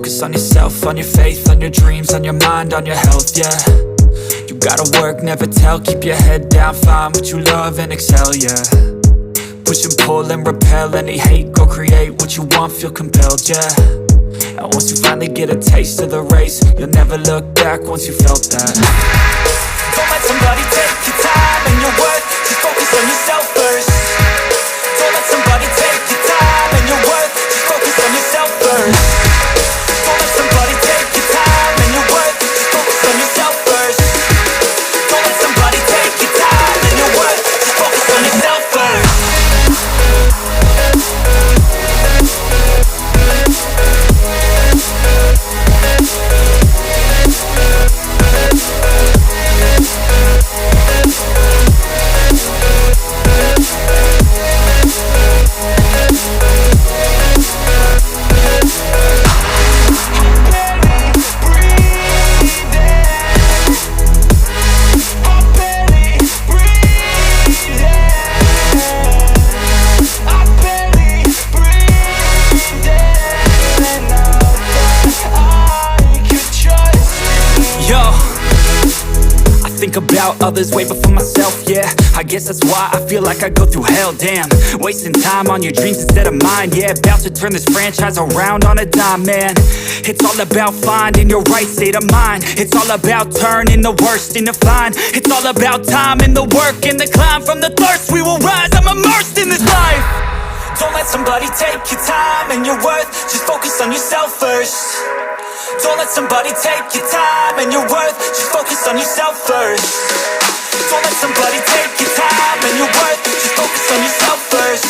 focus on yourself, on your faith, on your dreams, on your mind, on your health, yeah. You gotta work, never tell, keep your head down, find what you love and excel, yeah. Push and pull and repel any hate, go create what you want, feel compelled, yeah. And once you finally get a taste of the race, you'll never look back once you felt that. Don't let somebody take your time and your worth, just focus on yourself first. Don't let somebody take your time and your worth, just focus on yourself first. Don't let somebody take your time and your worth, just focus on yourself first. Don't let somebody take your time and your worth, just focus on yourself first. About others way before myself, yeah. I guess that's why I feel like I go through hell, damn. Wasting time on your dreams instead of mine, yeah. About to turn this franchise around on a dime, man. It's all about finding your right state of mind. It's all about turning the worst into fine. It's all about time and the work and the climb. From the thirst we will rise, I'm immersed in this life. Don't let somebody take your time and your worth, just focus on yourself first. Don't let somebody take your time and your worth, just focus on yourself first. Don't let somebody take your time and your worth, just focus on yourself first.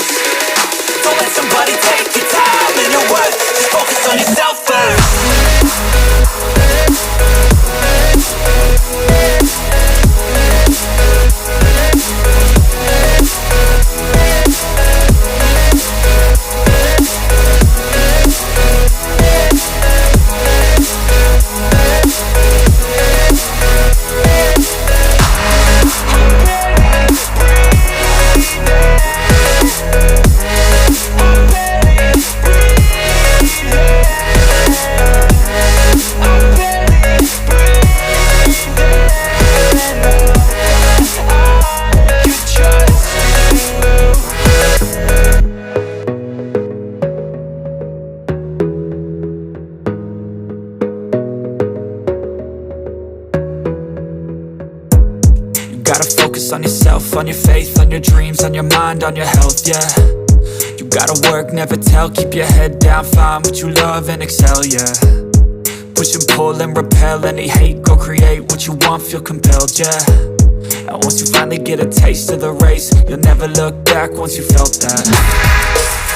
Don't let somebody take your time and your worth, just focus on yourself first. On yourself, on your faith, on your dreams, on your mind, on your health, yeah. You gotta work, never tell, keep your head down, find what you love and excel, yeah. Push and pull and repel any hate, go create what you want, feel compelled, yeah. And once you finally get a taste of the race, you'll never look back once you felt that.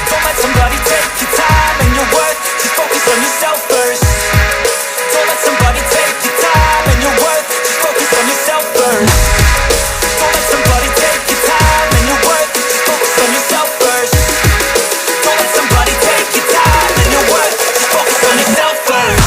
Don't let somebody take your time and your worth, just focus on yourself first. Don't let somebody take your time and your worth, just focus on yourself first. Don't let somebody take your time and your worth, just focus on yourself first. Don't let somebody take your time and your worth, just focus on yourself first.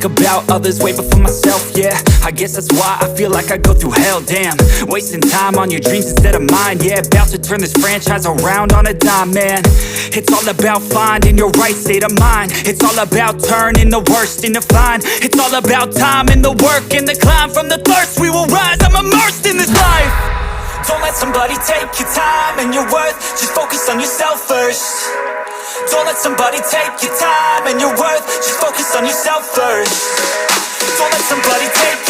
About others way before myself, yeah. I guess that's why I feel like I go through hell, damn. Wasting time on your dreams instead of mine, yeah. About to turn this franchise around on a dime, man. It's all about finding your right state of mind. It's all about turning the worst into fine. It's all about time and the work and the climb. From the thirst we will rise, I'm immersed in this life. Don't let somebody take your time and your worth, just focus on yourself first. Don't let somebody take your time and your worth, just focus on yourself first. Don't let somebody take